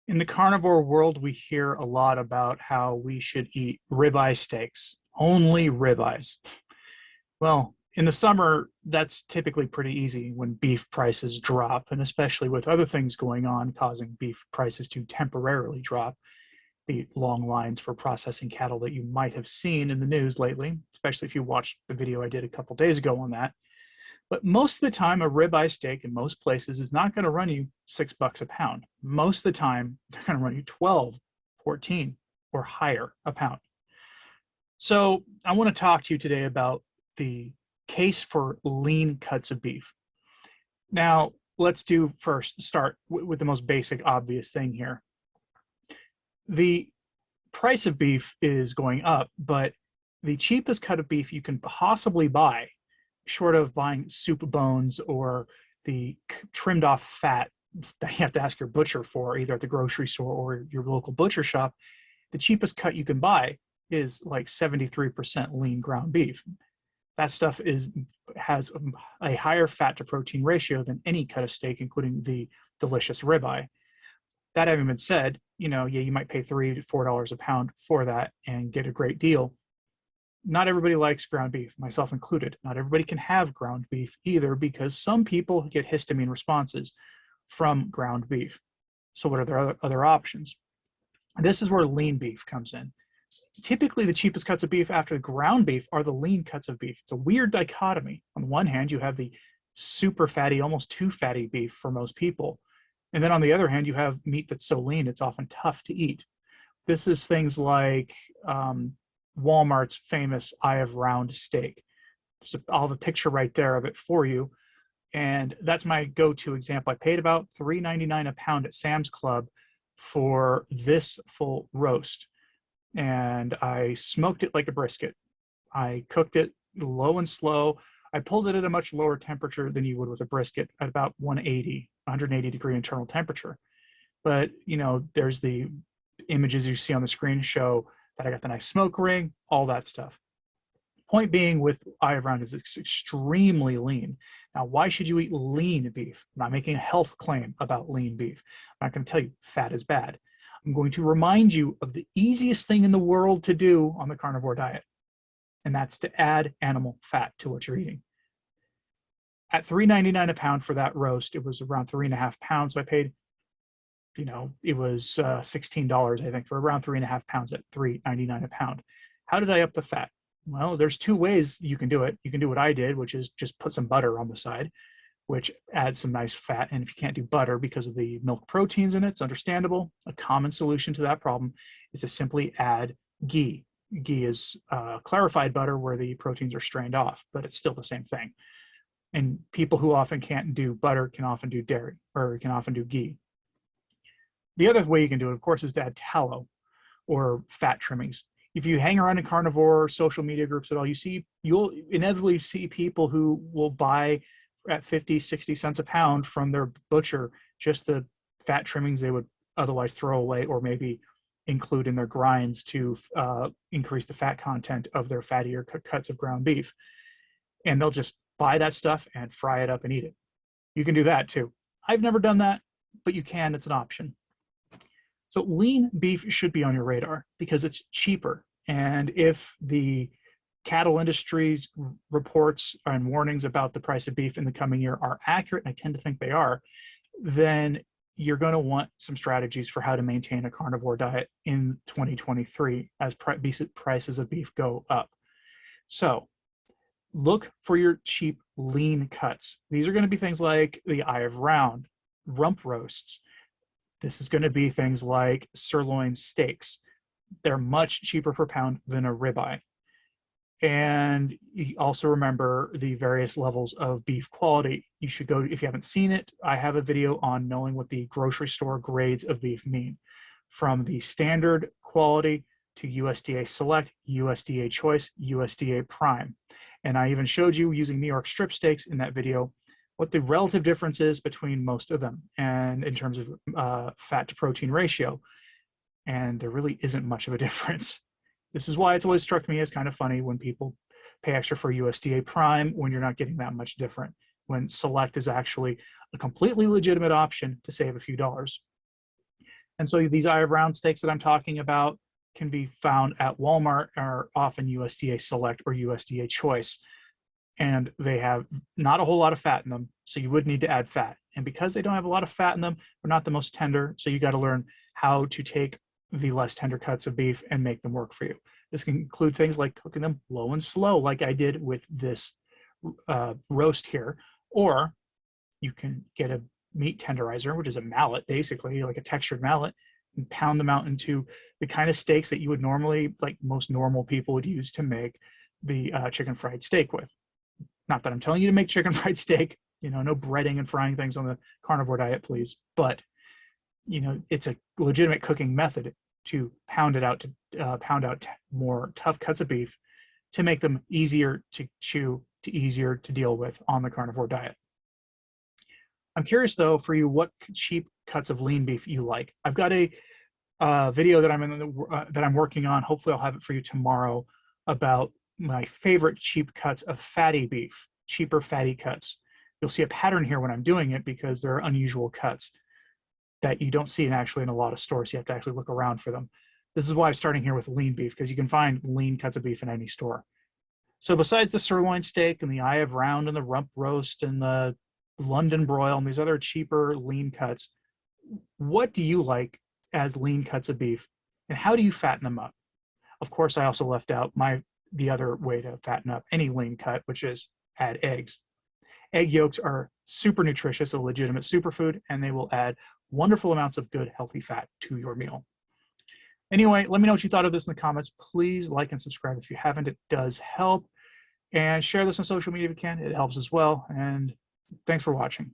In the carnivore world, we hear a lot about how we should eat ribeye steaks, only ribeyes. Well, in the summer, that's typically pretty easy when beef prices drop, and especially with other things going on causing beef prices to temporarily drop. The long lines for processing cattle that you might have seen in the news lately, especially if you watched the video I did a couple days ago on that. But most of the time, a ribeye steak in most places is not going to run you $6 a pound. Most of the time, they're going to run you 12, 14, or higher a pound. So I want to talk to you today about the case for lean cuts of beef. Now, let's start with the most basic, obvious thing here. The price of beef is going up, but the cheapest cut of beef you can possibly buy, short of buying soup bones or the trimmed off fat that you have to ask your butcher for, either at the grocery store or your local butcher shop, the cheapest cut you can buy is like 73% lean ground beef. That stuff has a higher fat to protein ratio than any cut of steak, including the delicious ribeye. That having been said, you might pay $3 to $4 a pound for that and get a great deal. Not everybody likes ground beef, myself included. Not everybody can have ground beef either, because some people get histamine responses from ground beef. So what are their other options? This is where lean beef comes in. Typically, the cheapest cuts of beef after ground beef are the lean cuts of beef. It's a weird dichotomy. On the one hand, you have the super fatty, almost too fatty beef for most people. And then on the other hand, you have meat that's so lean, it's often tough to eat. This is things like Walmart's famous Eye of Round steak. I'll have a picture right there of it for you. And that's my go-to example. I paid about $3.99 a pound at Sam's Club for this full roast. And I smoked it like a brisket. I cooked it low and slow. I pulled it at a much lower temperature than you would with a brisket, at about 180 degree internal temperature. But, there's the images you see on the screen show that I got the nice smoke ring, all that stuff. Point being, with Eye of Round, is it's extremely lean. Now, why should you eat lean beef? I'm not making a health claim about lean beef. I'm not going to tell you fat is bad. I'm going to remind you of the easiest thing in the world to do on the carnivore diet, and that's to add animal fat to what you're eating. At $3.99 a pound for that roast, it was around 3.5 pounds. So I paid, it was $16, I think, for around 3.5 pounds at $3.99 a pound. How did I up the fat? Well, there's two ways you can do it. You can do what I did, which is just put some butter on the side, which adds some nice fat. And if you can't do butter because of the milk proteins in it, it's understandable. A common solution to that problem is to simply add ghee. Ghee is clarified butter where the proteins are strained off, but it's still the same thing. And people who often can't do butter can often do dairy, or can often do ghee. The other way you can do it, of course, is to add tallow or fat trimmings. If you hang around in carnivore social media groups at all, you'll inevitably see people who will buy at 50, 60 cents a pound from their butcher just the fat trimmings they would otherwise throw away, or maybe include in their grinds to increase the fat content of their fattier cuts of ground beef. And they'll just buy that stuff and fry it up and eat it. You can do that too. I've never done that, but you can, it's an option. So lean beef should be on your radar because it's cheaper. And if the cattle industry's reports and warnings about the price of beef in the coming year are accurate, and I tend to think they are, then you're going to want some strategies for how to maintain a carnivore diet in 2023 as prices of beef go up. So look for your cheap lean cuts. These are going to be things like the Eye of Round, rump roasts. This is going to be things like sirloin steaks. They're much cheaper per pound than a ribeye. And you also remember the various levels of beef quality. You should go, if you haven't seen it, I have a video on knowing what the grocery store grades of beef mean. From the standard quality to USDA Select, USDA Choice, USDA Prime. And I even showed you, using New York strip steaks in that video, what the relative difference is between most of them, and in terms of fat to protein ratio. And there really isn't much of a difference. This is why it's always struck me as kind of funny when people pay extra for USDA Prime when you're not getting that much different, when Select is actually a completely legitimate option to save a few dollars. And so these eye of round steaks that I'm talking about can be found at Walmart, or often USDA Select or USDA Choice. And they have not a whole lot of fat in them, so you would need to add fat. And because they don't have a lot of fat in them, they're not the most tender, so you got to learn how to take the less tender cuts of beef and make them work for you. This can include things like cooking them low and slow, like I did with this roast here, or you can get a meat tenderizer, which is a mallet, basically like a textured mallet, and pound them out into the kind of steaks that you would normally, like most normal people would use to make the chicken fried steak with. Not that I'm telling you to make chicken fried steak, no breading and frying things on the carnivore diet, please. But, it's a legitimate cooking method to pound out more tough cuts of beef to make them easier to chew, to easier to deal with on the carnivore diet. I'm curious though for you, what cheap cuts of lean beef you like. I've got a video that I'm working on. Hopefully I'll have it for you tomorrow about my favorite cheap cuts of fatty beef, cheaper fatty cuts. You'll see a pattern here when I'm doing it because there are unusual cuts that you don't see actually in a lot of stores. You have to actually look around for them. This is why I'm starting here with lean beef, because you can find lean cuts of beef in any store. So besides the sirloin steak and the eye of round and the rump roast and the London broil and these other cheaper lean cuts, what do you like as lean cuts of beef, and how do you fatten them up? Of course, I also left out the other way to fatten up any lean cut, which is add eggs. Egg yolks are super nutritious, a legitimate superfood, and they will add wonderful amounts of good, healthy fat to your meal. Anyway, let me know what you thought of this in the comments. Please like and subscribe if you haven't. It does help. And share this on social media if you can. It helps as well. And thanks for watching.